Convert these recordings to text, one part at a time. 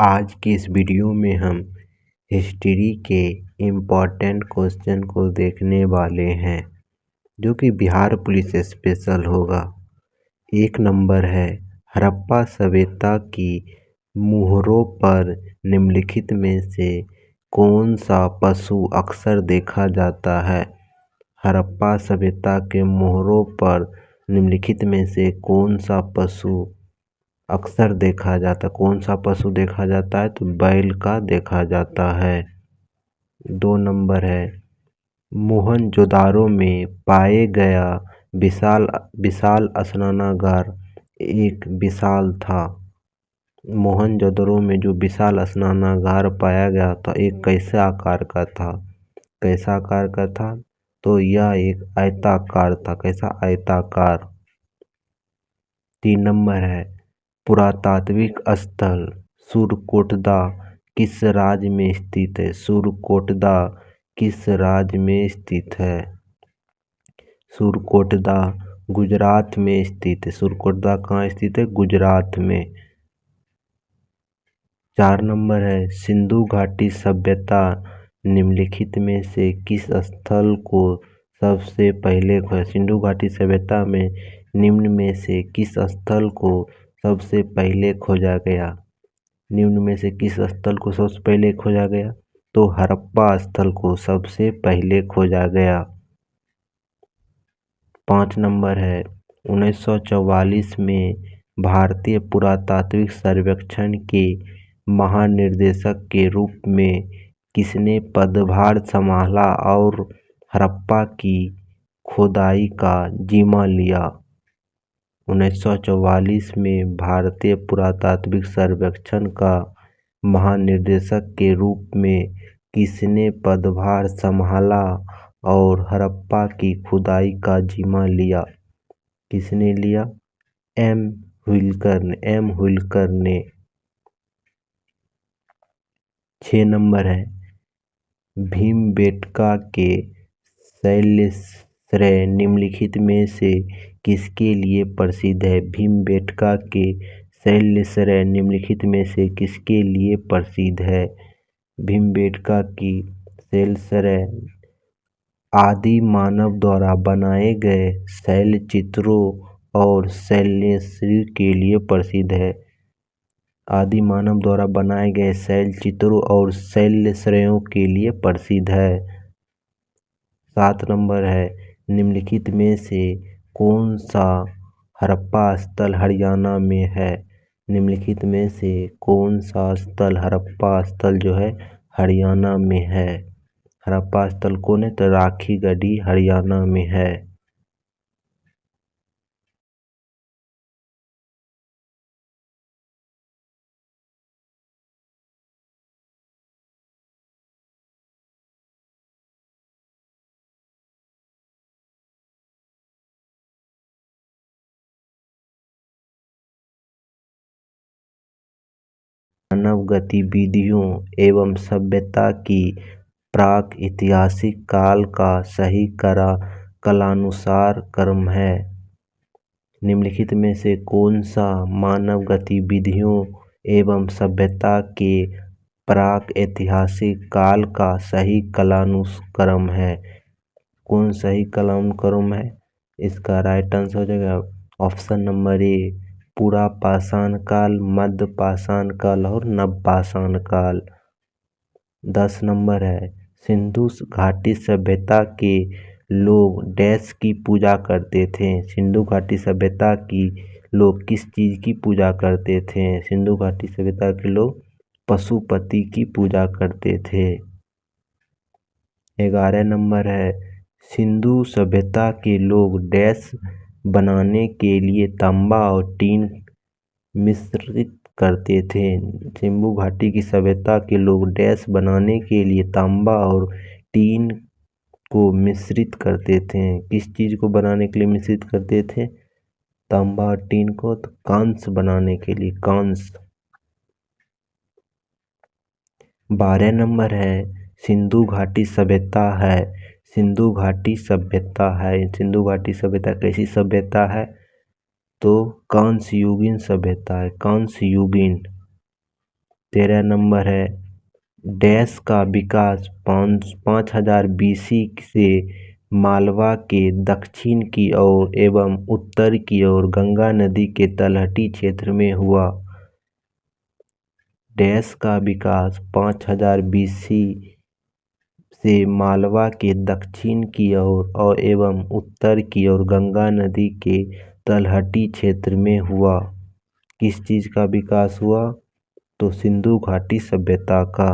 आज की इस वीडियो में हम हिस्ट्री के इम्पोर्टेंट क्वेश्चन को देखने वाले हैं जो कि बिहार पुलिस स्पेशल होगा। एक नंबर है, हड़प्पा सभ्यता की मुहरों पर निम्नलिखित में से कौन सा पशु अक्सर देखा जाता है। हड़प्पा सभ्यता के मुहरों पर निम्नलिखित में से कौन सा पशु अक्सर देखा जाता, कौन सा पशु देखा जाता है तो बैल का देखा जाता है। 2 नंबर है, मोहनजोदाड़ो में पाए गया विशाल स्नानागार एक विशाल था। मोहनजोदाड़ो में जो विशाल स्नानागार पाया गया था एक कैसे आकार का था, कैसा आकार का था तो यह एक आयताकार था। कैसा, आयताकार। 3 नंबर है, पुरातात्विक स्थल सुरकोटदा किस राज्य में स्थित है। सुरकोटदा किस राज्य में स्थित है। सुरकोटदा गुजरात में स्थित है। सुरकोटदा कहाँ स्थित है, गुजरात में। 4 नंबर है, सिंधु घाटी सभ्यता निम्नलिखित में से किस स्थल को सबसे पहले खोजा। सिंधु घाटी सभ्यता में निम्न में से किस स्थल को सबसे पहले खोजा गया। निम्न में से किस स्थल को सबसे पहले खोजा गया तो हड़प्पा स्थल को सबसे पहले खोजा गया। 5 नंबर है, 1944 में भारतीय पुरातात्विक सर्वेक्षण के महानिदेशक के रूप में किसने पदभार संभाला और हड़प्पा की खुदाई का जिम्मा लिया। 1944 में भारतीय पुरातात्विक सर्वेक्षण का महानिदेशक के रूप में किसने पदभार संभाला और हड़प्पा की खुदाई का जिम्मा लिया। किसने लिया, एम व्हिलकर ने। 6 नंबर है, भीमबेटका के शैलश्रेय निम्नलिखित में से किसके लिए प्रसिद्ध है। भीमबेटका के शैलश्रेय निम्नलिखित में से किसके लिए प्रसिद्ध है। भीमबेटका की शैलश्रेय आदि मानव द्वारा बनाए गए शैल चित्रों और शैलश्रेयों के लिए प्रसिद्ध है। आदि मानव द्वारा बनाए गए शैल चित्रों और शैलश्रेयों के लिए प्रसिद्ध है। 7 नंबर है, निम्नलिखित में से कौन सा हड़प्पा स्थल हरियाणा में है। निम्नलिखित में से कौन सा स्थल हड़प्पा स्थल जो है हरियाणा में है। हड़प्पा स्थल कौन है तो राखी गढ़ी हरियाणा में है। मानव गतिविधियों एवं सभ्यता की प्राक-ऐतिहासिक काल का सही कालानुसार क्रम है। निम्नलिखित में से कौन सा मानव गतिविधियों एवं सभ्यता के प्राक-ऐतिहासिक काल का सही कालानुक्रम है। कौन सही कालानुक्रम है, इसका राइट आंसर हो जाएगा ऑप्शन नंबर ए, पुरापाषाण काल, मध्य पाषाण काल और नवपाषाण काल। 10 नंबर है, सिंधु घाटी सभ्यता के लोग डैश की पूजा करते थे। सिंधु घाटी सभ्यता की लोग किस चीज की पूजा करते थे। सिंधु घाटी सभ्यता के लोग पशुपति की पूजा करते थे। 11 नंबर है, सिंधु सभ्यता के लोग डैश बनाने के लिए तांबा और टीन मिश्रित करते थे। सिंधु घाटी की सभ्यता के लोग डैश बनाने के लिए तांबा और टीन को मिश्रित करते थे। किस चीज को बनाने के लिए मिश्रित करते थे, तांबा और टीन को, तो कांस्य बनाने के लिए, कांस्य। 12 नंबर है, सिंधु घाटी सभ्यता है। सिंधु घाटी सभ्यता है, सिंधु घाटी सभ्यता कैसी सभ्यता है तो कांस्य युगीन सभ्यता है, कांस्य युगीन। 13 नंबर है डैश का विकास 5000 BC से मालवा के दक्षिण की ओर एवं उत्तर की ओर गंगा नदी के तलहटी क्षेत्र में हुआ। डैश का विकास 5000 BC से मालवा के दक्षिण की ओर और एवं उत्तर की ओर गंगा नदी के तलहटी क्षेत्र में हुआ। किस चीज का विकास हुआ? तो सिंधु घाटी सभ्यता का।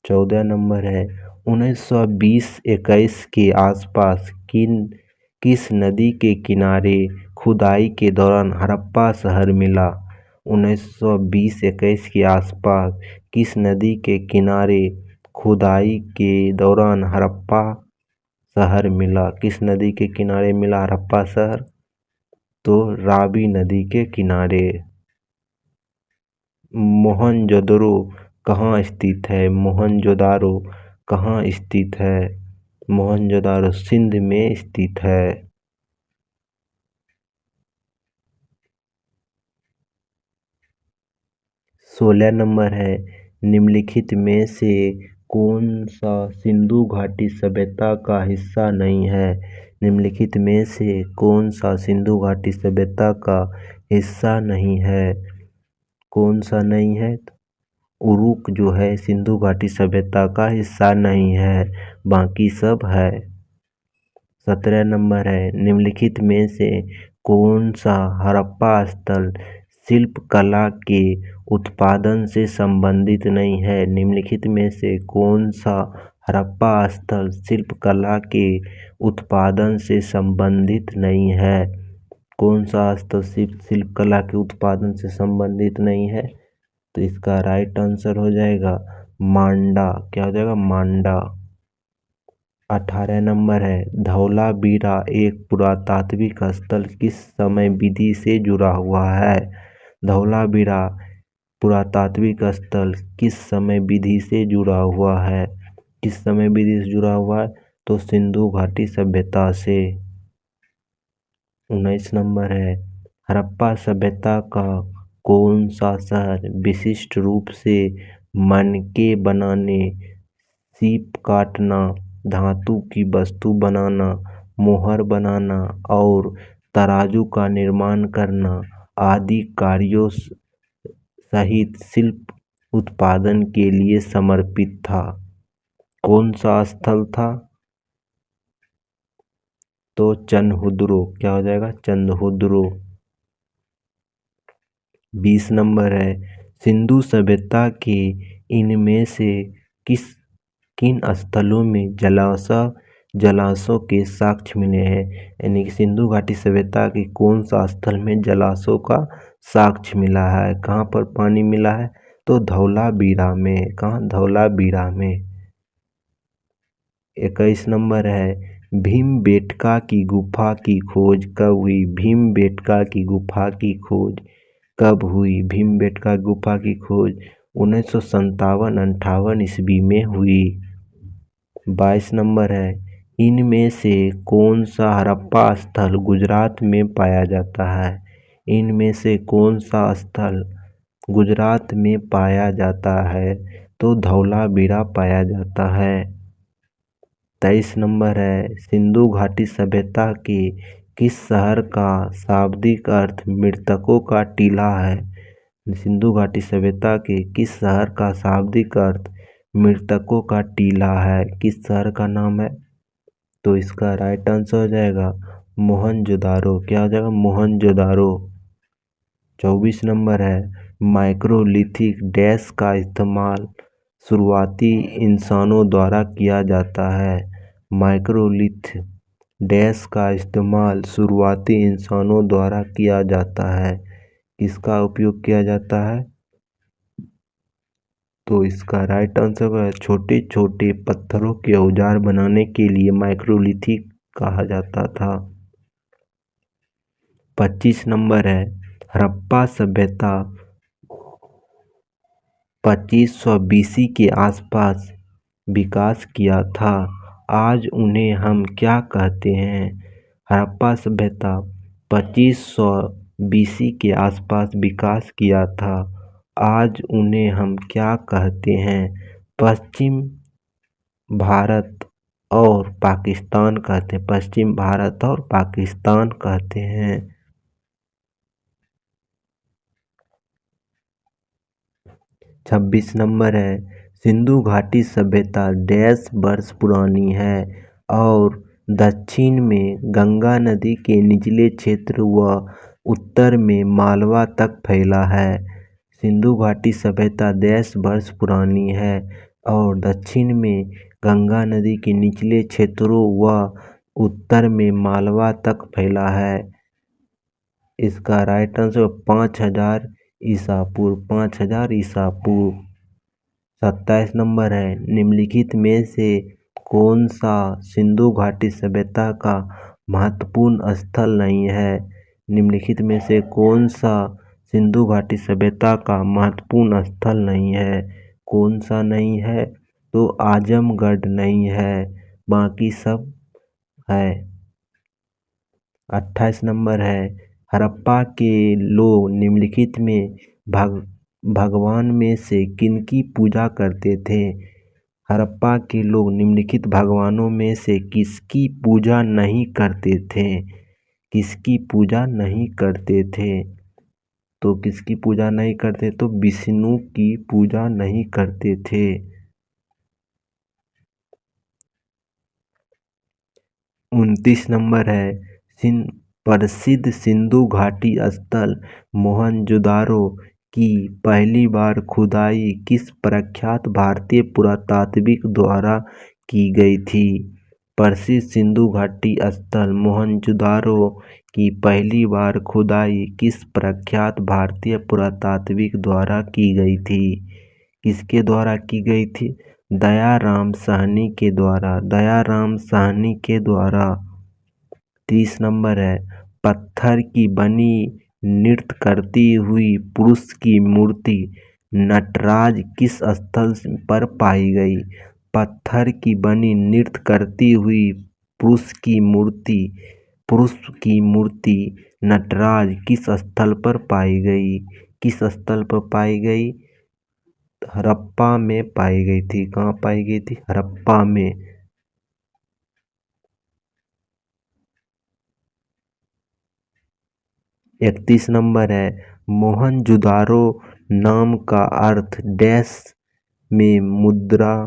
14 नंबर है 1920-21 के आसपास किस नदी के किनारे खुदाई के दौरान हड़प्पा शहर मिला? 1920-21 के आसपास किस नदी के किनारे खुदाई के दौरान हड़प्पा शहर मिला? किस नदी के किनारे मिला हड़प्पा शहर? तो रावी नदी के किनारे। मोहनजोदड़ो कहाँ स्थित है? मोहनजोदारो कहाँ स्थित है? मोहनजोदारो सिंध में स्थित है। 16 नंबर है निम्नलिखित में से कौन सा सिंधु घाटी सभ्यता का हिस्सा नहीं है? निम्नलिखित में से कौन सा सिंधु घाटी सभ्यता का हिस्सा नहीं है? कौन सा नहीं है? उरुक जो है सिंधु घाटी सभ्यता का हिस्सा नहीं है, बाकी सब है। 17 नंबर है निम्नलिखित में से कौन सा हड़प्पा स्थल शिल्प कला के उत्पादन से संबंधित नहीं है? निम्नलिखित में से कौन सा हड़प्पा स्थल शिल्प कला के उत्पादन से संबंधित नहीं है? कौन सा स्थल शिल्प कला के उत्पादन से संबंधित नहीं है? तो इसका राइट आंसर हो जाएगा मांडा। क्या हो जाएगा? मांडा। 18 नंबर है धौलावीरा एक पुरातात्विक स्थल किस समय विधि से जुड़ा हुआ है? धौलावीरा पुरातात्विक स्थल किस समय विधि से जुड़ा हुआ है? किस समय विधि से जुड़ा हुआ है? तो सिंधु घाटी सभ्यता से। 19 नंबर है हड़प्पा सभ्यता का कौन सा शहर विशिष्ट रूप से मनके बनाने, सीप काटना, धातु की वस्तु बनाना, मोहर बनाना और तराजू का निर्माण करना आदि कार्यों सहित शिल्प उत्पादन के लिए समर्पित था? कौन सा स्थल था? तो चंदहुद्रो। क्या हो जाएगा? चंदहुद्रो। 20 नंबर है सिंधु सभ्यता के इनमें से किन स्थलों में जलाशयों के साक्ष्य मिले हैं? यानी कि सिंधु घाटी सभ्यता के कौन सा स्थल में जलाशयों का साक्ष्य मिला है? कहाँ पर पानी मिला है? तो धौलावीरा में। कहाँ? धौलावीरा में। 21 नंबर है भीमबेटका की गुफा की खोज कब हुई? भीमबेटका की गुफा की खोज कब हुई? भीमबेटका गुफा की खोज 1957-58 ईस्वी में हुई। 22 नंबर है इनमें से कौन सा हड़प्पा स्थल गुजरात में पाया जाता है? इनमें से कौन सा स्थल गुजरात में पाया जाता है? तो धौलावीरा पाया जाता है। 23 नंबर है सिंधु घाटी सभ्यता के किस शहर का शाब्दिक अर्थ मृतकों का टीला है? सिंधु घाटी सभ्यता के किस शहर का शाब्दिक अर्थ मृतकों का टीला है? किस शहर का नाम है? तो इसका राइट आंसर हो जाएगा मोहनजोदारो। क्या हो जाएगा? मोहनजोदारो। 24 नंबर है माइक्रोलिथिक डैश का इस्तेमाल शुरुआती इंसानों द्वारा किया जाता है? माइक्रोलिथ डैश का इस्तेमाल शुरुआती इंसानों द्वारा किया जाता है। किसका उपयोग किया जाता है? तो इसका राइट आंसर है छोटे छोटे पत्थरों के औजार बनाने के लिए माइक्रोलिथिक कहा जाता था। 25 नंबर है हड़प्पा सभ्यता 2500 BC के आसपास विकास किया था। आज उन्हें हम क्या कहते हैं? हड़प्पा सभ्यता 2500 BC के आसपास विकास किया था। आज उन्हें हम क्या कहते हैं? पश्चिम भारत और पाकिस्तान कहते हैं। पश्चिम भारत और पाकिस्तान कहते हैं। 26 नंबर है, सिंधु घाटी सभ्यता डैश वर्ष पुरानी है और दक्षिण में गंगा नदी के निचले क्षेत्र व उत्तर में मालवा तक फैला है। सिंधु घाटी सभ्यता डैश वर्ष पुरानी है और दक्षिण में गंगा नदी के निचले क्षेत्रों व उत्तर में मालवा तक फैला है। इसका राइट आंसर 5000 ईसा पूर्व। 5000 ईसा पूर्व। 27 नंबर है, निम्नलिखित में से कौन सा सिंधु घाटी सभ्यता का महत्वपूर्ण स्थल नहीं है? निम्नलिखित में से कौन सा सिंधु घाटी सभ्यता का महत्वपूर्ण स्थल नहीं है? कौन सा नहीं है? तो आजमगढ़ नहीं है, बाकी सब है। 28 नंबर है, हड़प्पा के लोग निम्नलिखित में भगवान में से किनकी पूजा करते थे? हड़प्पा के लोग निम्नलिखित भगवानों में से किसकी पूजा नहीं करते थे? किसकी पूजा नहीं करते थे? तो किसकी पूजा नहीं करते? तो विष्णु की पूजा नहीं करते थे। 29 नंबर है, प्रसिद्ध सिंधु घाटी स्थल मोहनजोदारो की पहली बार खुदाई किस प्रख्यात भारतीय पुरातात्विक द्वारा की गई थी? प्रसिद्ध सिंधु घाटी स्थल मोहनजोदारो की पहली बार खुदाई किस प्रख्यात भारतीय पुरातात्विक द्वारा की गई थी? किसके द्वारा की गई थी? दयाराम साहनी के द्वारा। दयाराम साहनी के द्वारा। 30 नंबर है, पत्थर की बनी नृत्य करती हुई पुरुष की मूर्ति नटराज किस स्थल पर पाई गई? पत्थर की बनी नृत्य करती हुई पुरुष की मूर्ति नटराज किस स्थल पर पाई गई? किस स्थल पर पाई गई? हड़प्पा में पाई गई थी। कहाँ पाई गई थी? हड़प्पा में। 31 नंबर है, मोहनजोदारो नाम का अर्थ डैश में मुद्रा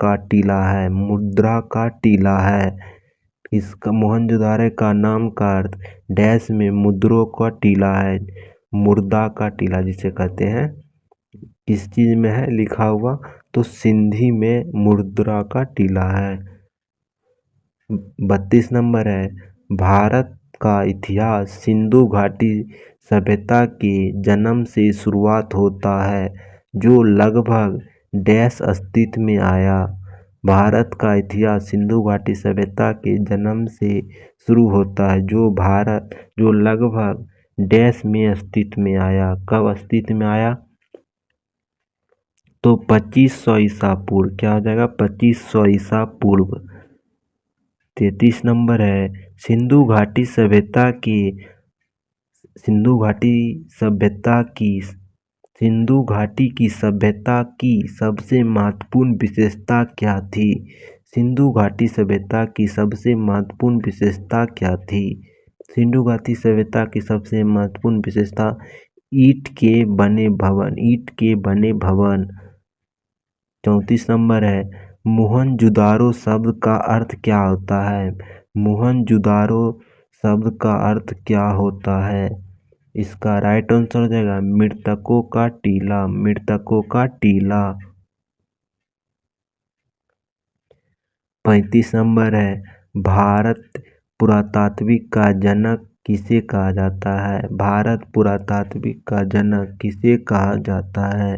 का टीला है। मुद्रा का टीला है। इसका मोहनजोदारो का नाम का अर्थ डैश में मुद्रों का टीला है। मुर्दा का टीला जिसे कहते हैं। किस चीज में है लिखा हुआ? तो सिंधी में मुद्रा का टीला है। 32 नंबर है, भारत का इतिहास सिंधु घाटी सभ्यता के जन्म से शुरुआत होता है जो लगभग डैश अस्तित्व में आया। भारत का इतिहास सिंधु घाटी सभ्यता के जन्म से शुरू होता है जो लगभग डैश में अस्तित्व में आया। कब अस्तित्व में आया? तो 2500 ईसा पूर्व। क्या हो जाएगा? 2500 ईसा पूर्व। 33 नंबर है, सिंधु घाटी सभ्यता की सबसे महत्वपूर्ण विशेषता क्या थी? सिंधु घाटी सभ्यता की सबसे महत्वपूर्ण विशेषता क्या थी? सिंधु घाटी सभ्यता की सबसे महत्वपूर्ण विशेषता ईंट के बने भवन। 34 नंबर है, मोहनजोदारो शब्द का अर्थ क्या होता है? मोहनजोदारो शब्द का अर्थ क्या होता है? इसका राइट आंसर हो जाएगा मृतकों का टीला। मृतकों का टीला। 35 नंबर है, भारत पुरातात्विक का जनक किसे कहा जाता है? भारत पुरातात्विक का जनक किसे कहा जाता है?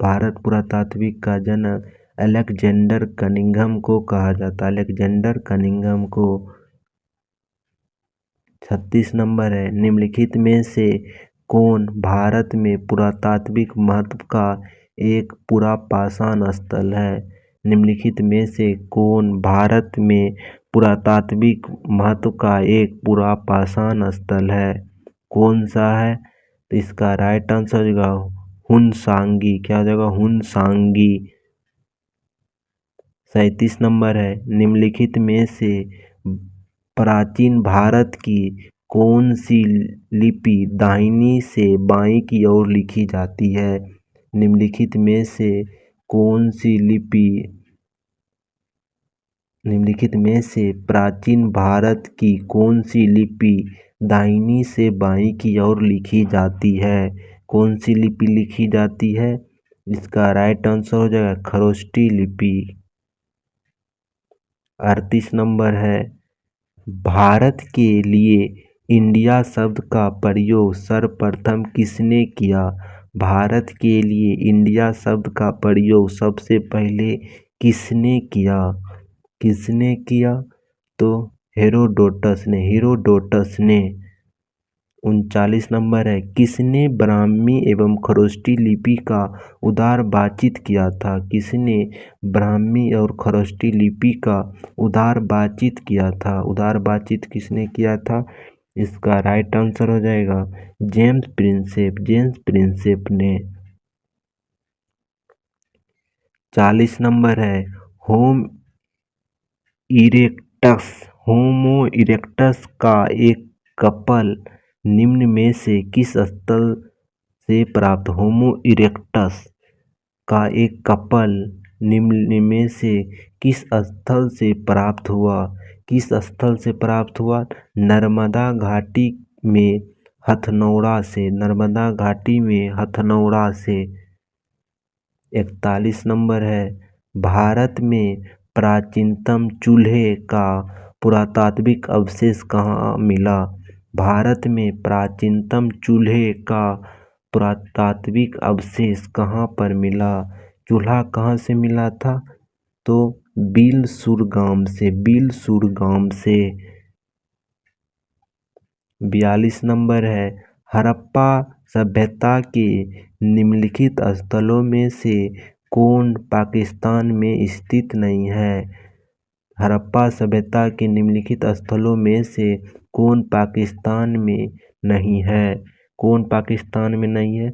भारत पुरातात्विक का जनक अलेक्जेंडर कनिंघम को कहा जाता है। अलेक्जेंडर कनिंघम को। 36 नंबर है, निम्नलिखित में से कौन भारत में पुरातात्विक महत्व का एक पुरापाषाण स्थल है? निम्नलिखित में से कौन भारत में पुरातात्विक महत्व का एक पुरापाषाण स्थल है? कौन सा है? तो इसका राइट आंसर हो जाएगा हुनसांगी। क्या हो जाएगा? हुनसांगी। 37 नंबर है, निम्नलिखित में से प्राचीन भारत की कौन सी लिपि दाहिनी से बाईं की ओर लिखी जाती है? निम्नलिखित में से कौन सी लिपि निम्नलिखित में से प्राचीन भारत की कौन सी लिपि दाहिनी से बाईं की ओर लिखी जाती है? कौन सी लिपि लिखी जाती है? इसका राइट आंसर हो जाएगा खरोष्टी लिपि। 38 नंबर है, भारत के लिए इंडिया शब्द का प्रयोग सर्वप्रथम किसने किया? भारत के लिए इंडिया शब्द का प्रयोग सबसे पहले किसने किया? किसने किया? तो हेरोडोटस ने। 39 नंबर है, किसने ब्राह्मी एवं खरोष्टी लिपि का उदार बातचीत किया था? किसने ब्राह्मी और खरोष्टी लिपि का उदार बातचीत किया था? उदार बातचीत किसने किया था? इसका राइट आंसर हो जाएगा जेम्स प्रिंसेप ने। 40 नंबर है, होमो इरेक्टस का एक कपल निम्न में से किस स्थल से प्राप्त? होमो इरेक्टस का एक कपल निम्न में से किस स्थल से प्राप्त हुआ? किस स्थल से प्राप्त हुआ? नर्मदा घाटी में हथनौरा से। नर्मदा घाटी में हथनौरा से। 41 नंबर है, भारत में प्राचीनतम चूल्हे का पुरातात्विक अवशेष कहाँ मिला? भारत में प्राचीनतम चूल्हे का पुरातात्विक अवशेष कहाँ पर मिला? चूल्हा कहाँ से मिला था? तो बिलसुर गांव से। 42 नंबर है, हड़प्पा सभ्यता के निम्नलिखित स्थलों में से कौन पाकिस्तान में स्थित नहीं है? हड़प्पा सभ्यता के निम्नलिखित स्थलों में से कौन पाकिस्तान में नहीं है? कौन पाकिस्तान में नहीं है?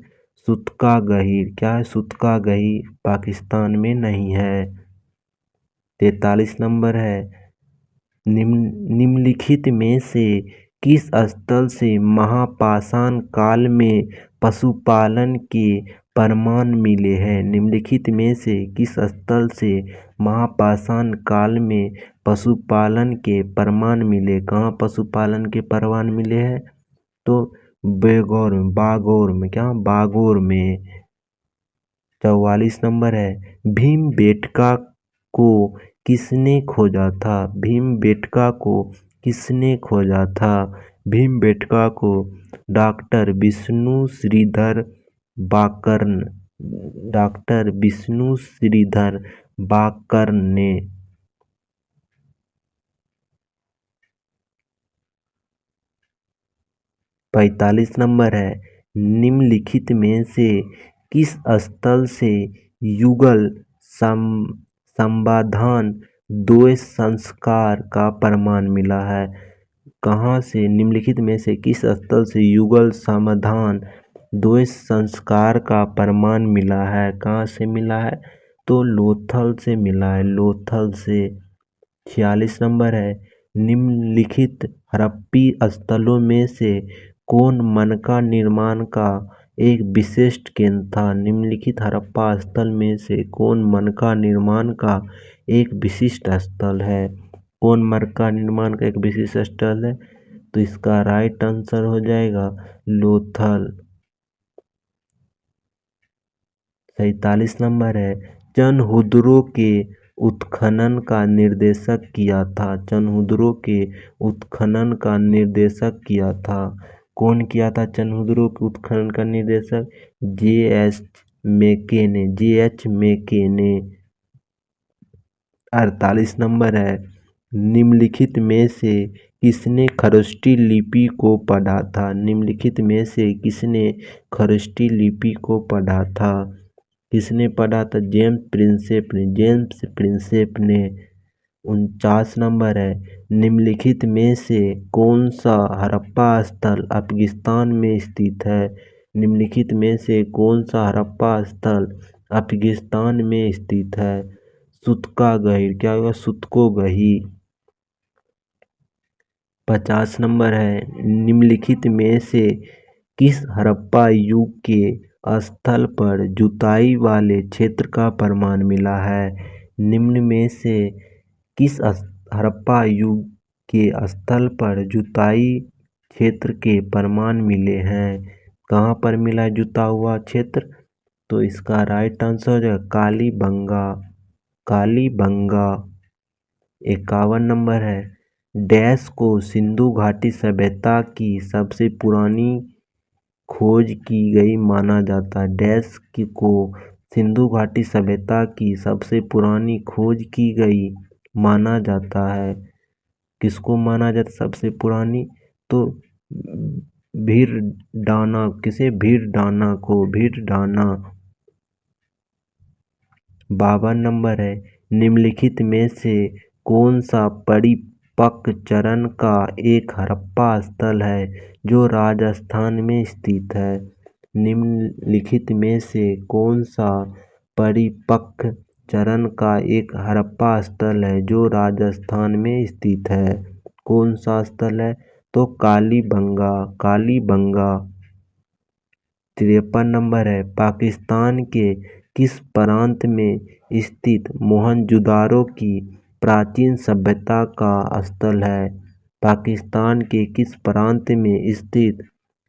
सूतका गहीर। क्या है? सूतका गहीर पाकिस्तान में नहीं है। 43 नंबर है, निम्नलिखित में से किस स्थल से महापाषाण काल में पशुपालन के प्रमाण मिले हैं? निम्नलिखित में से किस स्थल से महापाषाण काल में पशुपालन के प्रमाण मिले? कहाँ पशुपालन के प्रमाण मिले हैं? तो बागोर में। क्या? बागोर में। 44 नंबर है, भीमबेटका को किसने खोजा था? भीमबेटका को किसने खोजा था? भीमबेटका को डॉक्टर विष्णु श्रीधर बाकरन ने। 45 नंबर है, निम्नलिखित में से किस स्थल से युगल समाधान द्वैत संस्कार का प्रमाण मिला है? कहाँ से? निम्नलिखित में से किस स्थल से युगल समाधान द्वैत संस्कार का प्रमाण मिला है? कहाँ से मिला है? तो लोथल से मिला है, लोथल से। 46 नंबर है, निम्नलिखित हड़प्पी स्थलों में से कौन मनका निर्माण का एक विशिष्ट केंद्र था? निम्नलिखित हड़प्पा स्थल में से कौन मनका निर्माण का एक विशिष्ट स्थल है? कौन मनका निर्माण का एक विशिष्ट स्थल है? तो इसका राइट आंसर हो जाएगा लोथल। 47 नंबर है, चनहुदरो के उत्खनन का निर्देशक किया था? चनहुदरो के उत्खनन का निर्देशक किया था? कौन किया था चनहुदरो के उत्खनन का निर्देशक? J.H. मेके ने। 48 नंबर है, निम्नलिखित में से किसने खरोष्टी लिपि को पढ़ा था? निम्नलिखित में से किसने खरोष्टी लिपि को पढ़ा था? किसने पढ़ा था? जेम्स प्रिंसेप ने। 49 नंबर है, निम्नलिखित में से कौन सा हड़प्पा स्थल अफगानिस्तान में स्थित है? निम्नलिखित में से कौन सा हड़प्पा स्थल अफगानिस्तान में स्थित है? सूतका गहीर, क्या होगा? सूतको गहीर। 50 नंबर है, निम्नलिखित में से किस हड़प्पा युग के स्थल पर जुताई वाले क्षेत्र का प्रमाण मिला है? निम्न में से किस हड़प्पा युग के स्थल पर जुताई क्षेत्र के प्रमाण मिले हैं? कहाँ पर मिला है जुता हुआ क्षेत्र? तो इसका राइट आंसर हो जाएगा कालीबंगा। कालीबंगा। 51 नंबर है, डैश को सिंधु घाटी सभ्यता की सबसे पुरानी खोज की गई माना जाता है। डैश को सिंधु घाटी सभ्यता की सबसे पुरानी खोज की गई माना जाता है। किसको माना जाता है सबसे पुरानी? तो भीरडाना। किसे? भीरडाना को। भीरडाना। 52 नंबर है, निम्नलिखित में से कौन सा परिपक्व चरण का एक हड़प्पा स्थल है जो राजस्थान में स्थित है? निम्नलिखित में से कौन सा परिपक्व चरण का एक हड़प्पा स्थल है जो राजस्थान में स्थित है? कौन सा स्थल है? तो कालीबंगा। कालीबंगा। 53 नंबर है, पाकिस्तान के किस प्रांत में स्थित मोहनजोदारो की प्राचीन सभ्यता का स्थल है? पाकिस्तान के किस प्रांत में स्थित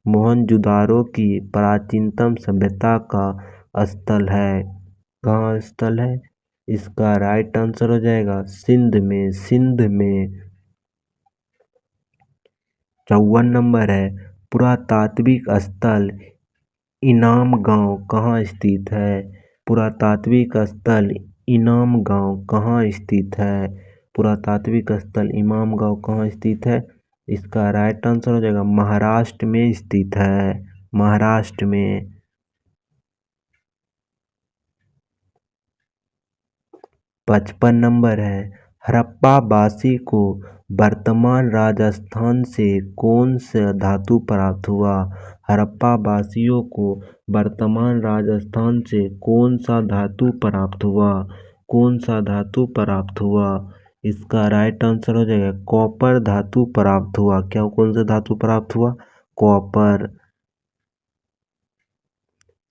मोहनजोदारो की प्राचीनतम सभ्यता का स्थल है? कहाँ स्थल है? इसका राइट आंसर हो जाएगा सिंध में। सिंध में। 54 नंबर है, पुरातात्विक स्थल इनाम गांव कहाँ स्थित है? पुरातात्विक स्थल इनाम गांव कहाँ स्थित है? पुरातात्विक स्थल इमाम गांव कहाँ स्थित है? इसका राइट आंसर हो जाएगा महाराष्ट्र में स्थित है। महाराष्ट्र में। 55 नंबर है, हड़प्पावासी को वर्तमान राजस्थान से कौन सा धातु प्राप्त हुआ? हड़प्पावासियों को वर्तमान राजस्थान से कौन सा धातु प्राप्त हुआ? कौन सा धातु प्राप्त हुआ? इसका राइट आंसर हो जाएगा कॉपर धातु प्राप्त हुआ। क्या कौन सा धातु प्राप्त हुआ? कॉपर।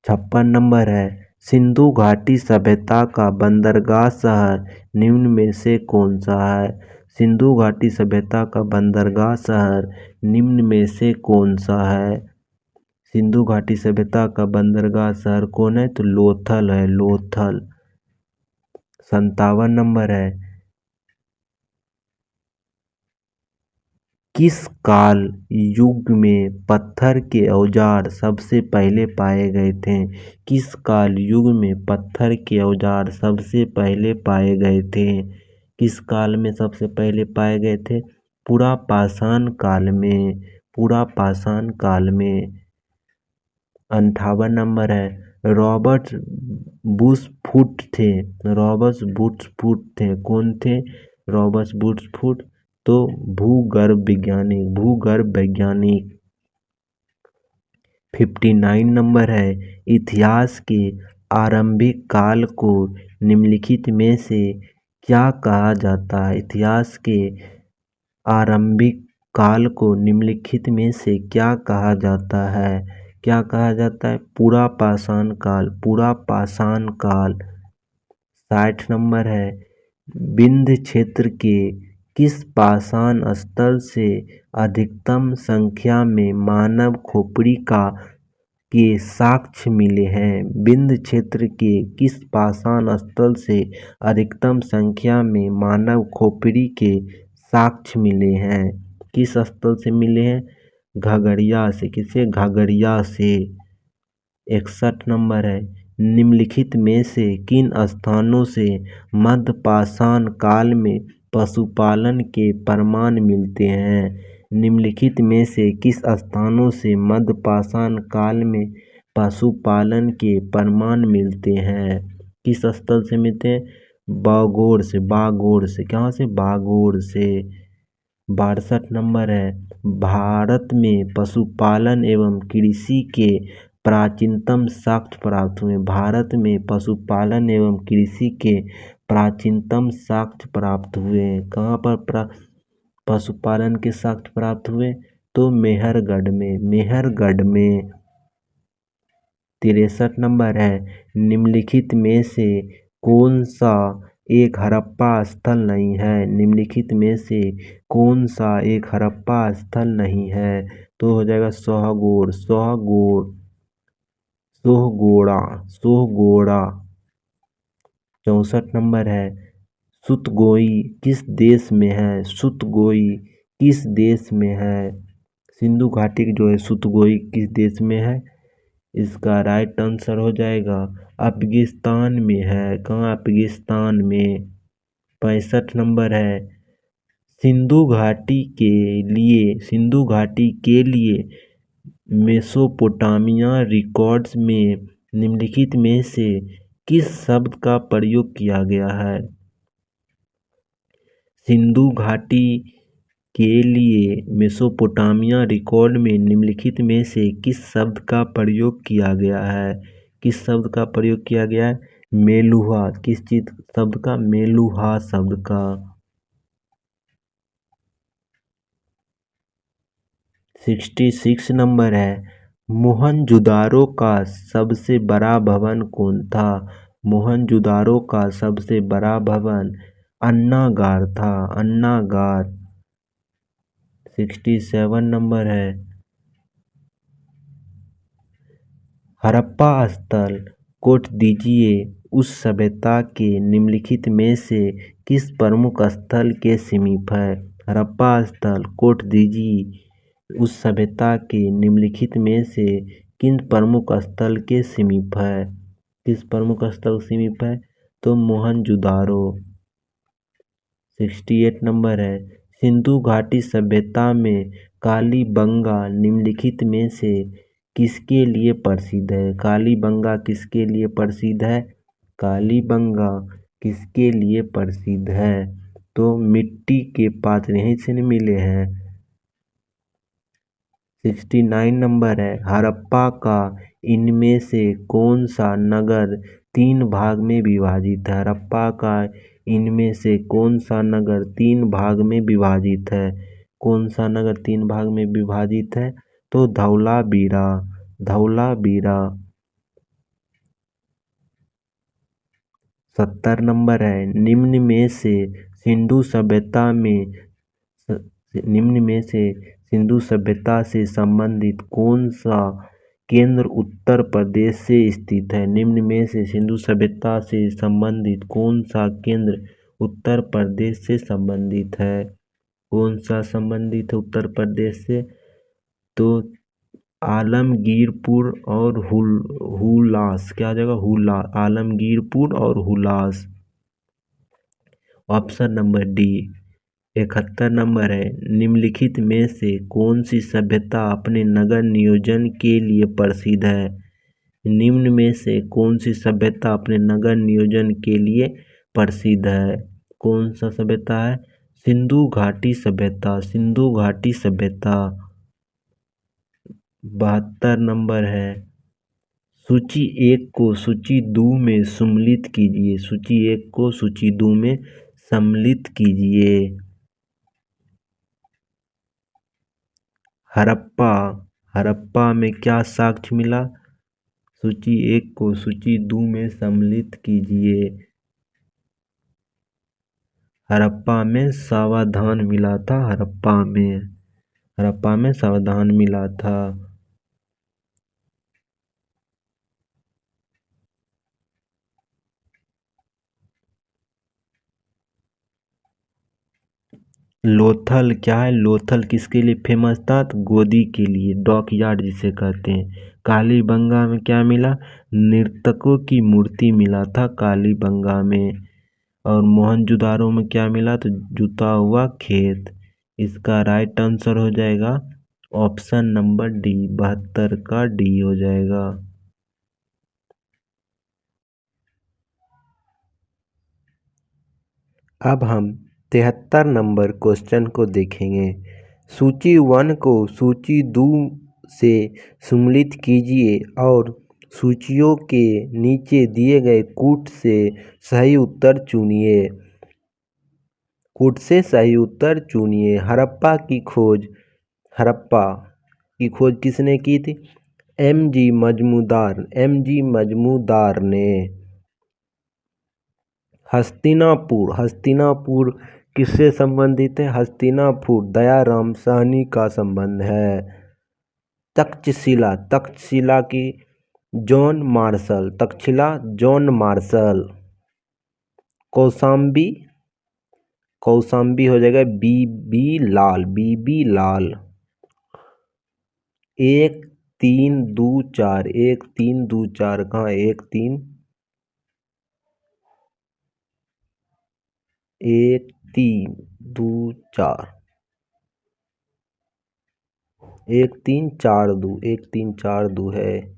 56 नंबर है, सिंधु घाटी सभ्यता का बंदरगाह शहर निम्न में से कौन सा है? सिंधु घाटी सभ्यता का बंदरगाह शहर निम्न में से कौन सा है? सिंधु घाटी सभ्यता का बंदरगाह शहर कौन है? तो लोथल है। लोथल। 57 नंबर है, किस काल युग में पत्थर के औजार सबसे पहले पाए गए थे? किस काल युग में पत्थर के औजार सबसे पहले पाए गए थे? किस काल में सबसे पहले पाए गए थे? पुरापाषाण काल में। पुरापाषाण काल में। 58 नंबर है, रॉबर्ट बुशफूट थे। रॉबर्ट बुशफूट थे। कौन थे रॉबर्ट बुशफूट? तो भूगर्भ वैज्ञानिक। भूगर्भ वैज्ञानिक। 59 नंबर है, इतिहास के आरंभिक काल को निम्नलिखित में से क्या कहा जाता है? इतिहास के आरंभिक काल को निम्नलिखित में से क्या कहा जाता है? क्या कहा जाता है? पुरापाषाण काल। पुरापाषाण काल। 60 नंबर है, विंध्य क्षेत्र के किस पाषाण स्थल से अधिकतम संख्या में मानव खोपड़ी के साक्ष्य मिले हैं? विंध्य क्षेत्र के किस पाषाण स्थल से अधिकतम संख्या में मानव खोपड़ी के साक्ष्य मिले हैं? किस स्थल से मिले हैं? घाघरिया से। किसे? घाघरिया से। 61 नंबर है, निम्नलिखित में से किन स्थानों से मध्यपाषाण काल में पशुपालन के प्रमाण मिलते हैं? निम्नलिखित में से किस स्थानों से मध्यपाषाण काल में पशुपालन के प्रमाण मिलते हैं? किस स्थल से मिलते हैं? बागोर से। बागोर से। कहाँ से? बागोर से। 62 नंबर है, भारत में पशुपालन एवं कृषि के प्राचीनतम साक्ष्य प्राप्त हुए। भारत में पशुपालन एवं कृषि के प्राचीनतम साक्ष्य प्राप्त हुए। कहाँ पर पशुपालन के साक्ष्य प्राप्त हुए? तो मेहरगढ़ में। मेहरगढ़ में 63 नंबर है, निम्नलिखित में से कौन सा एक हड़प्पा स्थल नहीं है? निम्नलिखित में से कौन सा एक हड़प्पा स्थल नहीं है? तो हो जाएगा सोहगोड़, सोहगोड़, सोहगोड़ा, सोहगोड़ा। 64 नंबर है, सुतगोई किस देश में है? सुतगोई किस देश में है? सिंधु घाटी जो है सुतगोई किस देश में है? इसका राइट आंसर हो जाएगा अफगानिस्तान में है। कहाँ? अफगानिस्तान में। 65 नंबर है, सिंधु घाटी के लिए मेसोपोटामिया रिकॉर्ड्स में निम्नलिखित में से किस शब्द का प्रयोग किया गया है? सिंधु घाटी के लिए मेसोपोटामिया रिकॉर्ड में निम्नलिखित में से किस शब्द का प्रयोग किया गया है? किस शब्द का प्रयोग किया गया है? मेलुहा। किस चीज शब्द का? मेलुहा शब्द का। 66 नंबर है, मोहनजुदारो का सबसे बड़ा भवन कौन था? मोहनजुदारो का सबसे बड़ा भवन अन्नागार था, अन्नागार। 67 नंबर है, हड़प्पा स्थल कोट दीजिए उस सभ्यता के निम्नलिखित में से किस प्रमुख स्थल के समीप है? हड़प्पा स्थल कोट दीजिए उस सभ्यता के निम्नलिखित में से किन प्रमुख स्थल के समीप है? किस प्रमुख स्थल के समीप है? तो मोहनजुदारो। 68 नंबर है, सिंधु घाटी सभ्यता में कालीबंगा निम्नलिखित में से किसके लिए प्रसिद्ध है? कालीबंगा किसके लिए प्रसिद्ध है? कालीबंगा किसके लिए प्रसिद्ध है? तो मिट्टी के पात्र यहीं से मिले हैं। 69 नंबर है, हड़प्पा का इनमें से कौन सा नगर 3 भाग में विभाजित है? हड़प्पा का इनमें से कौन सा नगर 3 भाग में विभाजित है? कौन सा नगर 3 भाग में विभाजित है? तो धौलावीरा, धौलावीरा। 70 नंबर है, निम्न में से सिंधु सभ्यता से संबंधित कौन सा केंद्र उत्तर प्रदेश से स्थित है? निम्न में से सिंधु सभ्यता से संबंधित कौन सा केंद्र उत्तर प्रदेश से संबंधित है? कौन सा संबंधित है उत्तर प्रदेश से? तो आलमगीरपुर और हुलास। क्या आ जाएगा? आलमगीरपुर और Hulas. Option number D. 71 number है, निम्नलिखित में से कौन सी सभ्यता अपने नगर नियोजन के लिए प्रसिद्ध है? निम्न में से कौन सी सभ्यता अपने नगर नियोजन के लिए प्रसिद्ध है? कौन सा सभ्यता है? सिंधु घाटी सभ्यता, सिंधु घाटी सभ्यता। 72 नंबर है, सूची 1 को सूची 2 में सम्मिलित कीजिए। सूची 1 को सूची 2 में सम्मिलित कीजिए। हड़प्पा, हड़प्पा में क्या साक्ष्य मिला? सूची 1 को सूची 2 में सम्मिलित कीजिए। हड़प्पा में सावधान मिला था, हड़प्पा में सावधान मिला था। लोथल क्या है? लोथल किसके लिए फेमस था? तो गोदी के लिए, डॉकयार्ड जिसे कहते हैं। कालीबंगा में क्या मिला? नर्तकों की मूर्ति मिला था कालीबंगा में। और मोहनजुदारो में क्या मिला? तो जुता हुआ खेत। इसका राइट आंसर हो जाएगा ऑप्शन नंबर डी, 72 का डी हो जाएगा। अब हम 73 नंबर क्वेश्चन को देखेंगे। सूची 1 को सूची 2 से सम्मिलित कीजिए और सूचियों के नीचे दिए गए कूट से सही उत्तर चुनिए। कूट से सही उत्तर चुनिए। हड़प्पा की खोज किसने की थी? एम.जी. मजमूदार ने। हस्तिनापुर किससे संबंधित है? हस्तिनापुर दयाराम साहनी का संबंध है। तक्षशिला की जॉन मार्शल। कौशाम्बी हो जाएगा बीबी लाल। 1 3 2 4 1 3 2 4 कहाँ? 1 3 2 4 1 3 4 2 1 3 4 2 है।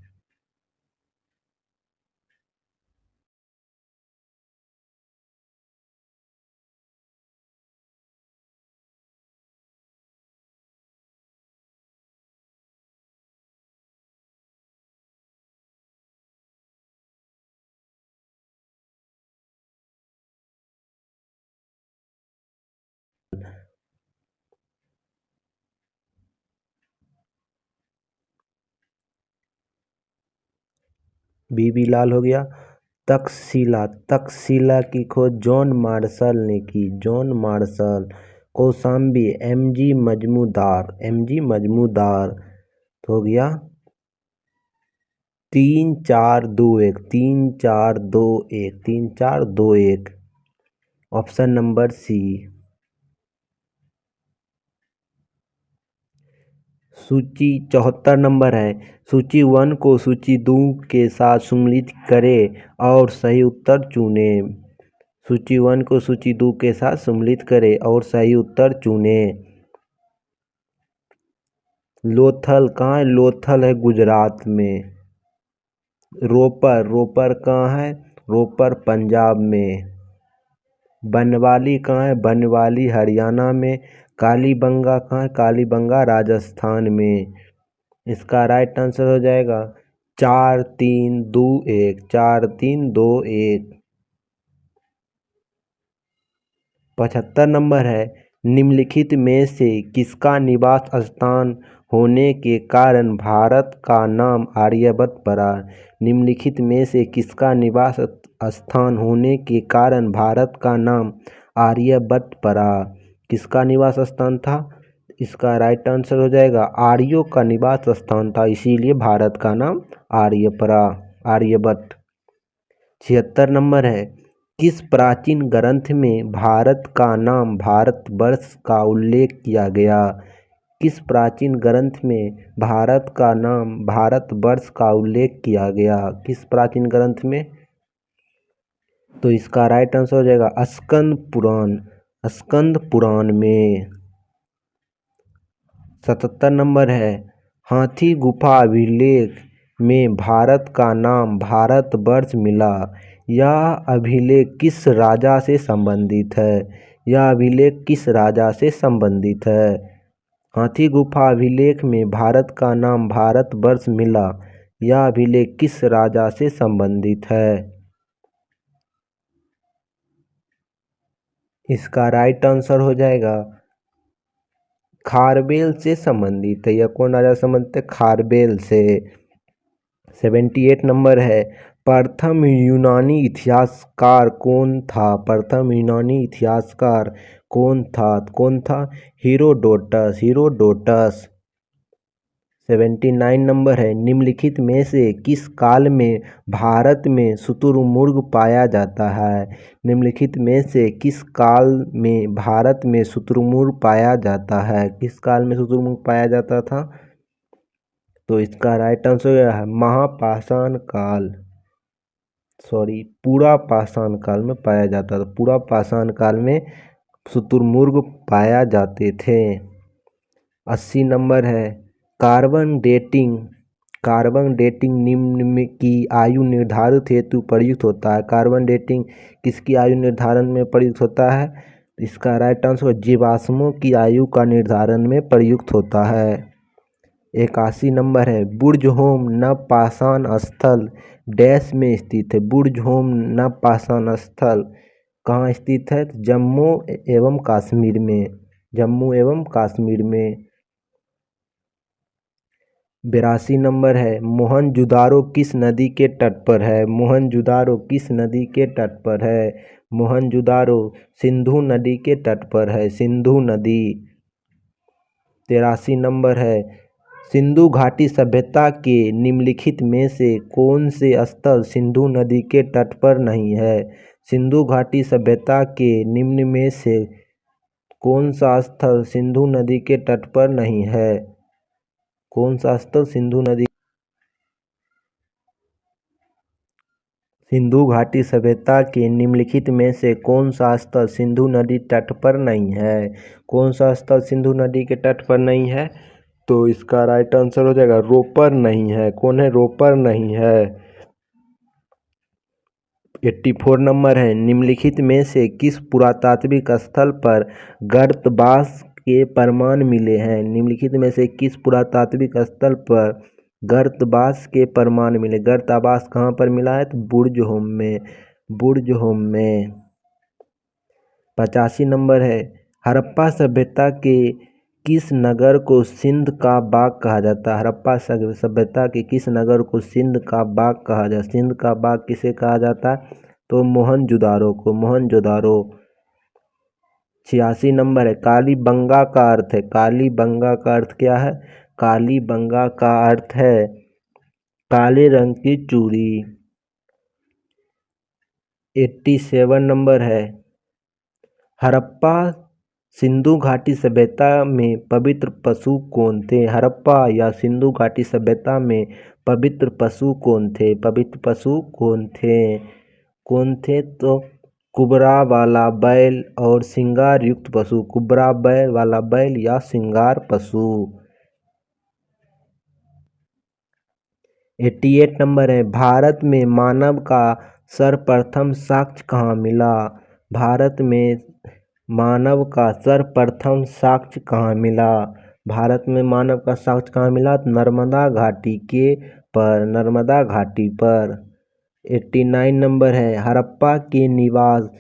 बीबी लाल हो गया। तक्षशिला की खोज जॉन मार्शल ने की। कौशाम्बी एम.जी. मजमूदार हो गया। 3 4 2 1 3 4 2 1 3 4 2 1 ऑप्शन नंबर सी। सूची 74 नंबर है। सूची 1 को सूची 2 के साथ सम्मिलित करें और सही उत्तर चुने। सूची 1 को सूची 2 के साथ सम्मिलित करें और सही उत्तर चुने। लोथल कहाँ है? लोथल है गुजरात में। रोपर कहाँ है? रोपर पंजाब में। बनवाली कहाँ है? बनवाली हरियाणा में। कालीबंगा कहाँ है? कालीबंगा राजस्थान में। इसका राइट आंसर हो जाएगा 4 3 2 1 4 3 2 1। 75 नंबर है। निम्नलिखित में से किसका निवास स्थान होने के कारण भारत का नाम आर्यभट्ट पड़ा? निम्नलिखित में से किसका निवास स्थान होने के कारण भारत का नाम आर्यभट्ट पड़ा? किसका निवास स्थान था? इसका राइट आंसर हो जाएगा आर्यों का निवास स्थान था, इसीलिए भारत का नाम आर्य पड़ा, आर्यभट्ट। 76 नंबर है। किस प्राचीन ग्रंथ में भारत का नाम भारतवर्ष का उल्लेख किया गया? किस प्राचीन ग्रंथ में भारत का नाम भारतवर्ष का उल्लेख किया गया? किस प्राचीन ग्रंथ में? तो इसका राइट आंसर हो जाएगा स्कंद पुराण में। 77 नंबर है। हाथी गुफा अभिलेख में भारत का नाम भारतवर्ष मिला। यह अभिलेख किस राजा से संबंधित है? यह अभिलेख किस राजा से संबंधित है? हाथी गुफा अभिलेख में भारत का नाम भारतवर्ष मिला। यह अभिलेख किस राजा से संबंधित है? इसका राइट आंसर हो जाएगा खारवेल से संबंधित है। यह कौन राजा संबंधित है? खारवेल से। 78 नंबर है। प्रथम यूनानी इतिहासकार कौन था? प्रथम यूनानी इतिहासकार कौन था? हीरोडोटस। 79 नंबर है। निम्नलिखित में से किस काल में भारत में शुतुरमुर्ग पाया जाता है? निम्नलिखित में से किस काल में भारत में शुतुरमुर्ग पाया जाता है? किस काल में शुतुरमुर्ग पाया जाता था? तो इसका राइट आंसर है महापाषाण काल, पूरा पाषाण काल में पाया जाता था। पूरा पाषाण काल में शुतुरमुर्ग पाया जाते थे। 80 नंबर है। कार्बन डेटिंग निम्न में की आयु निर्धारित हेतु प्रयुक्त होता है। कार्बन डेटिंग किसकी आयु निर्धारण में प्रयुक्त होता है? इसका राइट आंसर जीवाश्मों की आयु का निर्धारण में प्रयुक्त होता है। 81 नंबर है बुर्ज-होम नवपाषाण स्थल डैश में स्थित है। बुर्ज-होम नवपाषाण स्थल कहाँ स्थित है? जम्मू एवं कश्मीर में। जम्मू एवं कश्मीर में। 82 नंबर है मोहनजुदारो किस नदी के तट पर है? मोहनजुदारो किस नदी के तट पर है? मोहनजुदारो सिंधु नदी के तट पर है। सिंधु नदी। 83 नंबर है सिंधु घाटी सभ्यता के निम्नलिखित में से कौन से स्थल सिंधु नदी के तट पर नहीं है? सिंधु घाटी सभ्यता के निम्न में से कौन सा स्थल सिंधु नदी के तट पर नहीं है? कौन सा स्थल सिंधु घाटी सभ्यता के निम्नलिखित में से कौन सा स्थल सिंधु नदी तट पर नहीं है? कौन सा स्थल सिंधु नदी के तट पर नहीं है? तो इसका राइट आंसर हो जाएगा रोपर नहीं है। कौन है? रोपर नहीं है। 84 नंबर है निम्नलिखित में से किस पुरातात्विक स्थल पर गर्तबास के प्रमाण मिले हैं? निम्नलिखित में से किस पुरातात्विक स्थल पर गर्तबास के प्रमाण मिले? गर्तबास कहाँ पर मिला है? तो बुर्ज-होम में। बुर्ज-होम में। 85 नंबर है हड़प्पा सभ्यता के किस नगर को सिंध का बाग कहा जाता है? हड़प्पा सभ्यता के किस नगर को सिंध का बाग कहा जाता है? सिंध का बाग किसे कहा जाता है? तो मोहनजुदारो को। मोहनजुदारो। 86 नंबर है कालीबंगा का अर्थ है। कालीबंगा का अर्थ क्या है? कालीबंगा का अर्थ है काले रंग की चूड़ी। 87 नंबर है हड़प्पा सिंधु घाटी सभ्यता में पवित्र पशु कौन थे? हड़प्पा या सिंधु घाटी सभ्यता में पवित्र पशु कौन थे? पवित्र पशु कौन थे? कौन थे? तो कुबरा वाला बैल और श्रृंगार युक्त पशु। कुबरा बैल वाला बैल या श्रृंगार पशु। 88 नंबर है भारत में मानव का सर्वप्रथम साक्ष्य कहाँ मिला? भारत में मानव का सर्वप्रथम साक्ष्य कहाँ मिला? भारत में मानव का साक्ष्य कहाँ मिला? नर्मदा घाटी के पर। नर्मदा घाटी पर। 89 नंबर है हड़प्पा के निवास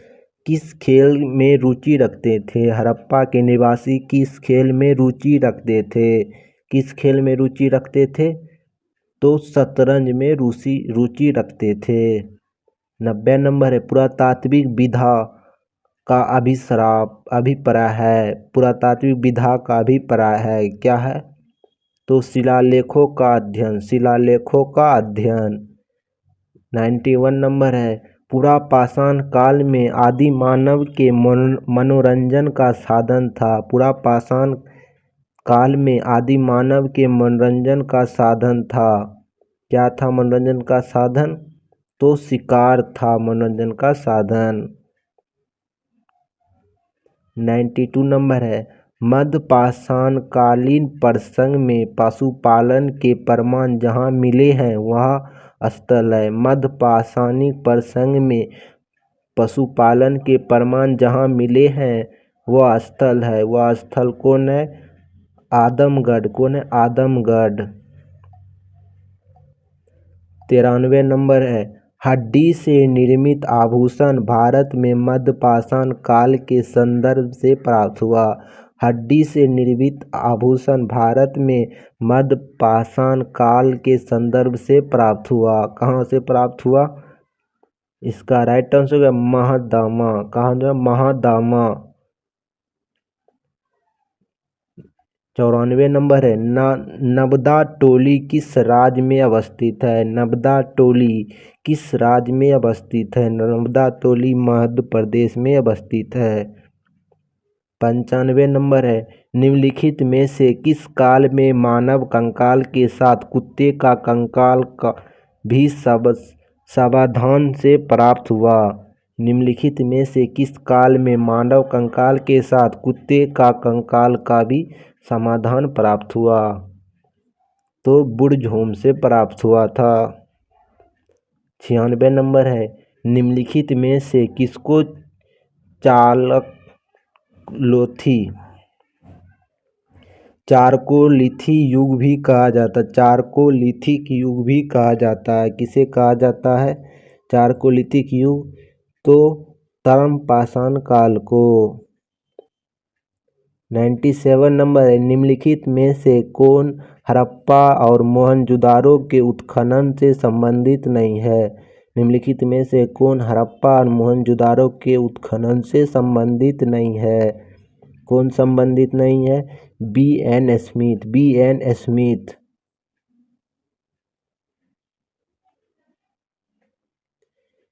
किस खेल में रुचि रखते थे? हड़प्पा के निवासी किस खेल में रुचि रखते थे? किस खेल में रुचि रखते थे? तो शतरंज में रुचि रखते थे। 90 नंबर है पुरातात्विक विधा का अभिप्राय है। पुरातात्विक विधा का अभिप्राय है क्या है? तो शिलालेखों का अध्ययन। शिलालेखों का अध्ययन। 91 नंबर है पुरापाषाण काल में आदि मानव के मनोरंजन का साधन था। पुरापाषाण काल में आदि मानव के मनोरंजन का साधन था। क्या था मनोरंजन का साधन? तो शिकार था मनोरंजन का साधन। 92 नंबर है मध्यपाषाण कालीन प्रसंग में पशुपालन के प्रमाण जहाँ मिले हैं वह स्थल है। मध्यपाषाणिक प्रसंग में पशुपालन के प्रमाण जहाँ मिले हैं वह स्थल है। वह स्थल कौन है? आदमगढ़। कौन है? आदमगढ़। 93 नंबर है हड्डी से निर्मित आभूषण भारत में मध्यपाषाण काल के संदर्भ से प्राप्त हुआ। हड्डी से निर्मित आभूषण भारत में मध्यपाषाण काल के संदर्भ से प्राप्त हुआ। कहाँ से प्राप्त हुआ? इसका राइट आंसर होगा महादामा। कहाँ जो? महादामा। 94 नंबर है नबदा टोली किस राज्य में अवस्थित है? नबदा टोली किस राज्य में अवस्थित है? नबदा टोली मध्य प्रदेश में अवस्थित है। 95 नंबर है निम्नलिखित में से किस काल में मानव कंकाल के साथ कुत्ते का कंकाल का भी समाधान से प्राप्त हुआ? निम्नलिखित में से किस काल में मानव कंकाल के साथ कुत्ते का कंकाल का भी समाधान प्राप्त हुआ? तो बुर्ज-होम से प्राप्त हुआ था। 96 नंबर है निम्नलिखित में से किसको चारकोलिथी युग भी कहा जाता है, चारकोलिथिक युग भी कहा जाता है। किसे कहा जाता है? चारकोलिथिक युग। तो ताम्रपाषाण काल को। 97 नंबर है, निम्नलिखित में से कौन हड़प्पा और मोहनजोदाड़ो के उत्खनन से संबंधित नहीं है? निम्नलिखित में से कौन हड़प्पा और मोहनजोदाड़ो के उत्खनन से संबंधित नहीं है? कौन संबंधित नहीं है? B.N. Smith, B.N. Smith.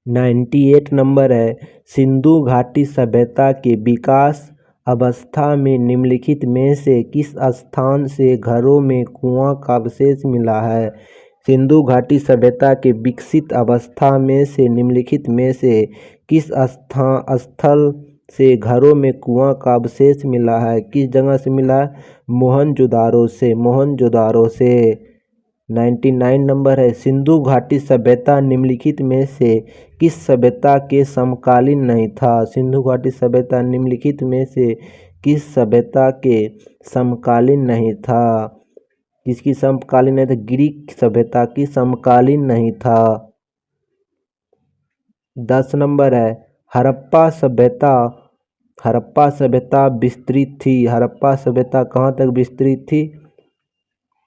98 number है, सिंधु घाटी सभ्यता के विकास अवस्था में निम्नलिखित में से किस स्थान से घरों में कुआं का अवशेष मिला है? सिंधु घाटी सभ्यता के विकसित अवस्था में से निम्नलिखित में से किस स्थल से घरों में कुआं का अवशेष मिला है? किस जगह से मिला है? मोहनजोदाड़ो से, मोहनजोदाड़ो से। 99 नंबर है, सिंधु घाटी सभ्यता निम्नलिखित में से किस सभ्यता के समकालीन नहीं था? सिंधु घाटी सभ्यता निम्नलिखित में से किस सभ्यता के समकालीन नहीं था? किसकी समकालीन नहीं था? ग्रीक सभ्यता की समकालीन नहीं था। 10 नंबर है, हड़प्पा सभ्यता, हड़प्पा सभ्यता विस्तृत थी। हड़प्पा सभ्यता कहाँ तक विस्तृत थी?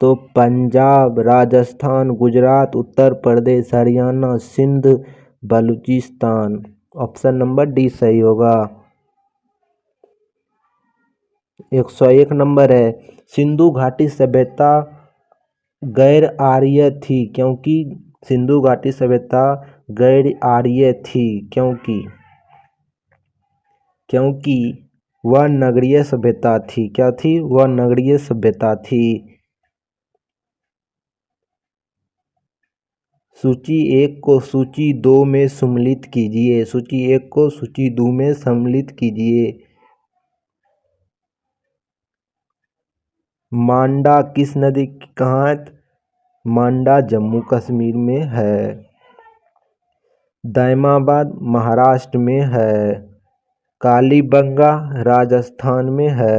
तो Punjab, Rajasthan, Gujarat, Uttar Pradesh, Haryana, Sindh, Balochistan. Option number D सही होगा। 101 नंबर है, सिंधु घाटी सभ्यता गैर आर्य थी क्योंकि सिंधु घाटी सभ्यता गैर आर्य थी क्योंकि वह नगरीय सभ्यता थी। क्या थी? वह नगरीय सभ्यता थी। सूची 1 को सूची 2 में सम्मिलित कीजिए। सूची 1 को सूची 2 में सम्मिलित कीजिए। मांडा किस नदी कहाँ है? मांडा जम्मू कश्मीर में है। दैमाबाद महाराष्ट्र में है। कालीबंगा राजस्थान में है।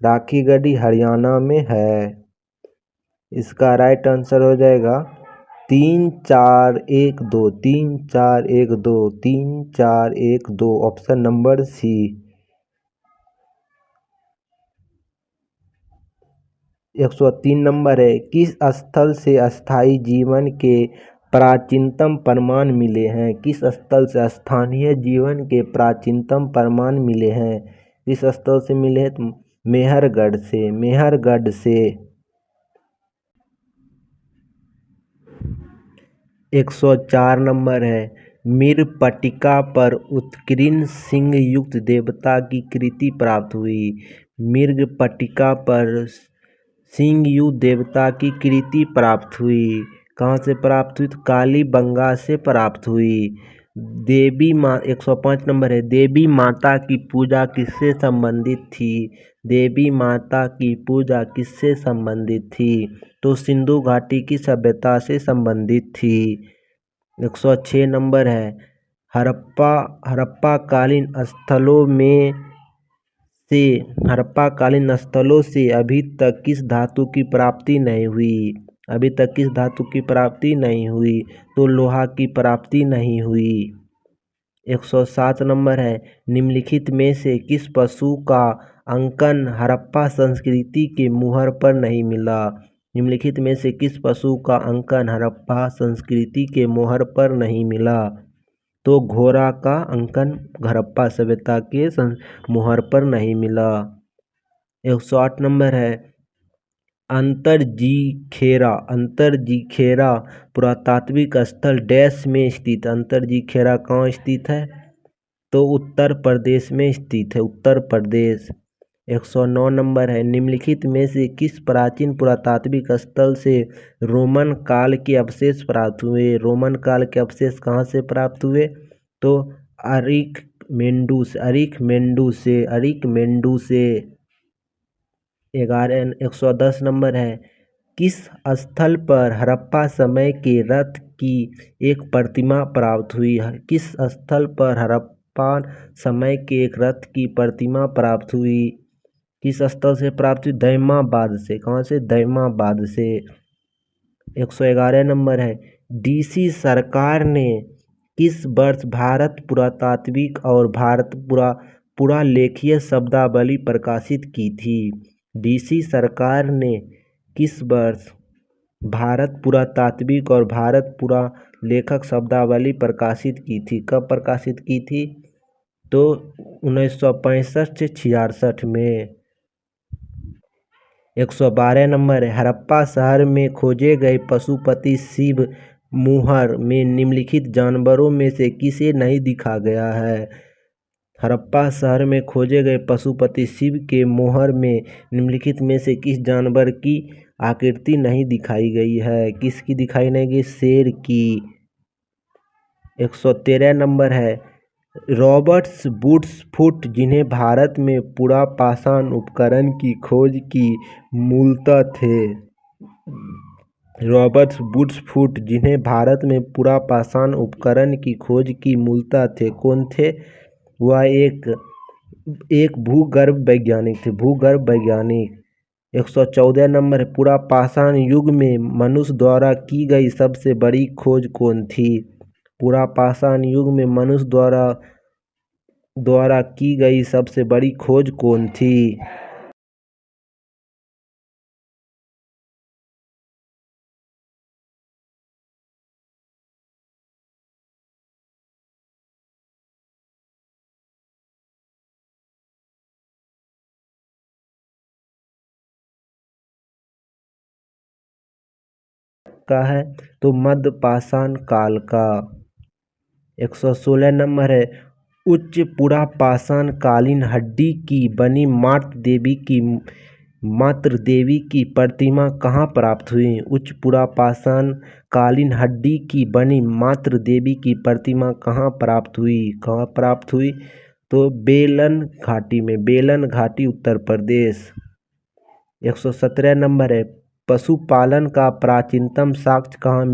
राखीगढ़ी हरियाणा में है। इसका राइट आंसर हो जाएगा 3 4 1 2, 3 4 1 2, 3 4 1 2, ऑप्शन नंबर सी। 103 नंबर है, किस स्थल से अस्थायी जीवन के प्राचीनतम प्रमाण मिले हैं? किस स्थल से स्थानीय जीवन के प्राचीनतम प्रमाण मिले हैं? किस स्थल से मिले हैं? तो मेहरगढ़ से, मेहरगढ़ से। 104 नंबर है, मीरपटिका पर उत्कीर्ण सिंह युक्त देवता की कृति प्राप्त हुई। मिर्गपटिका पर सिंह युक्त देवता की कृति प्राप्त हुई। कहाँ से प्राप्त हुई? तो कालीबंगा से प्राप्त हुई। देवी माँ 105 नंबर है, देवी माता की पूजा किससे संबंधित थी? देवी माता की पूजा किससे संबंधित थी? तो सिंधु घाटी की सभ्यता से संबंधित थी। 106 नंबर है, हड़प्पा कालीन स्थलों से अभी तक किस धातु की प्राप्ति नहीं हुई? अभी तक किस धातु की प्राप्ति नहीं हुई? तो लोहा की प्राप्ति नहीं हुई। 107 नंबर है, निम्नलिखित में से किस पशु का अंकन हड़प्पा संस्कृति के मुहर पर नहीं मिला? निम्नलिखित में से किस पशु का अंकन हड़प्पा संस्कृति के मुहर पर नहीं मिला? तो घोड़ा का अंकन हड़प्पा सभ्यता के मुहर पर नहीं मिला। 108 नंबर है, अंतरजीखेरा पुरातात्विक स्थल डैश में स्थित। अंतरजीखेरा कहाँ स्थित है? तो उत्तर प्रदेश में स्थित है, उत्तर प्रदेश। 109 नंबर है, निम्नलिखित में से किस प्राचीन पुरातात्विक स्थल से रोमन काल के अवशेष प्राप्त हुए? रोमन काल के अवशेष कहाँ से प्राप्त हुए? तो अरिकमेंडू से। 110 नंबर है, किस स्थल पर हड़प्पा समय के रथ की एक प्रतिमा प्राप्त हुई है? किस स्थल पर हड़प्पा समय के एक रथ की प्रतिमा प्राप्त हुई? किस स्थल से प्राप्त हुई? दैमाबाद से। कहाँ से? दैमाबाद से। 111 नंबर है, डीसी सरकार ने किस वर्ष भारत पुरातात्विक और भारत पुरालेखीय शब्दावली प्रकाशित की थी? डीसी सरकार ने किस वर्ष भारत पुरातात्विक और भारत पुरालेखक शब्दावली प्रकाशित की थी? कब प्रकाशित की थी? तो 1965 से 66 में। 112 नंबर है, हड़प्पा शहर में खोजे गए पशुपति शिव मुहर में निम्नलिखित जानवरों में से किसे नहीं दिखा गया है? हड़प्पा शहर में खोजे गए पशुपति शिव के मोहर में निम्नलिखित में से किस जानवर की आकृति नहीं दिखाई गई है? किसकी दिखाई नहीं गई? शेर की। 113 नंबर है, रॉबर्ट्स वुड्सफुट जिन्हें भारत में पुरापाषाण उपकरण की खोज की मूलतः थे। रॉबर्ट्स वुड्सफुट जिन्हें भारत में पुरापाषाण उपकरण की खोज की मूलतः थे, कौन थे? वह एक भूगर्भ वैज्ञानिक थे, भूगर्भ वैज्ञानिक। 114 नंबर, पुरापाषाण युग में मनुष्य द्वारा की गई सबसे बड़ी खोज कौन थी? पुरापाषाण युग में मनुष्य द्वारा की गई सबसे बड़ी खोज कौन थी? का है तो मध्य पाषाण काल का। 116 नंबर है, उच्च पुरापाषाण कालीन हड्डी की बनी मातृ देवी की प्रतिमा कहाँ प्राप्त हुई? उच्च पुरापाषाण कालीन हड्डी की बनी मातृ देवी की प्रतिमा कहाँ प्राप्त हुई? कहाँ प्राप्त हुई? तो बेलन घाटी में, बेलन घाटी उत्तर प्रदेश। 117 नंबर है, पशुपालन का प्राचीनतम साक्ष्य कहाँ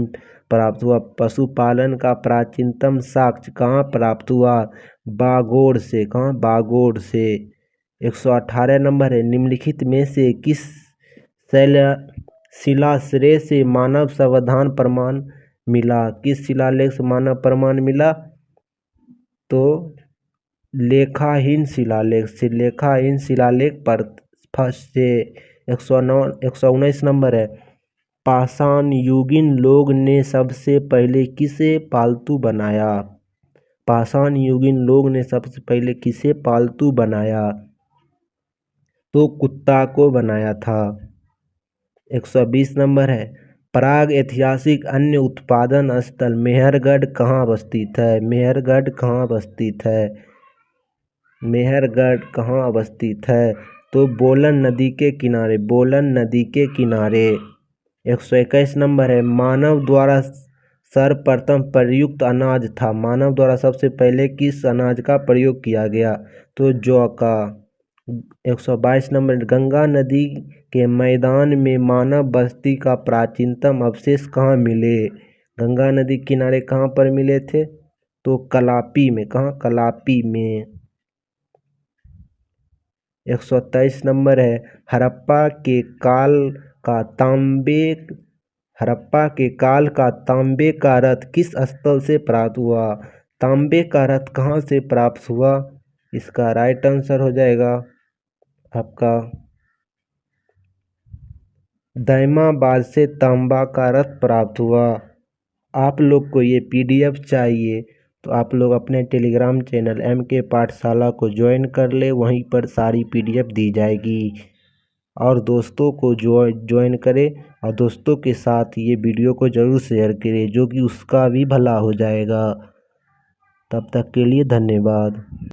प्राप्त हुआ? पशुपालन का प्राचीनतम साक्ष्य कहाँ प्राप्त हुआ? बागोड़ से। कहाँ? बागोड़ से। 118 नंबर है, निम्नलिखित में से किस शिलाश्रय से मानव संवर्धन प्रमाण मिला? किस शिलालेख से मानव प्रमाण मिला? तो लेखाहीन शिलालेख से, लेखाहीन शिलालेख पर फर्स्ट से। 119 नंबर है, पाषाण युगीन लोग ने सबसे पहले किसे पालतू बनाया? पाषाण युगीन लोग ने सबसे पहले किसे पालतू बनाया? तो कुत्ता को बनाया था। 120 नंबर है, प्राग ऐतिहासिक अन्य उत्पादन स्थल मेहरगढ़ कहाँ अवस्थित है? मेहरगढ़ कहाँ अवस्थित है? मेहरगढ़ कहाँ अवस्थित है? तो बोलन नदी के किनारे, बोलन नदी के किनारे। 121 नंबर है, मानव द्वारा सर्वप्रथम प्रयुक्त अनाज था? मानव द्वारा सबसे पहले किस अनाज का प्रयोग किया गया? तो जौ का। 122 नंबर, गंगा नदी के मैदान में मानव बस्ती का प्राचीनतम अवशेष कहाँ मिले? गंगा नदी किनारे कहाँ पर मिले थे? तो कलापी में। कहाँ? कलापी में। 123 नंबर है, हड़प्पा के काल का तांबे का रथ किस स्थल से प्राप्त हुआ? तांबे का रथ कहाँ से प्राप्त हुआ? इसका राइट आंसर हो जाएगा आपका दैमाबाद से तांबा का रथ प्राप्त हुआ। आप लोग को ये PDF चाहिए तो आप लोग अपने टेलीग्राम चैनल MK पाठशाला को ज्वाइन कर ले, वहीं पर सारी PDF दी जाएगी। और दोस्तों को ज्वाइन करें और दोस्तों के साथ ये वीडियो को ज़रूर शेयर करें, जो कि उसका भी भला हो जाएगा। तब तक के लिए धन्यवाद।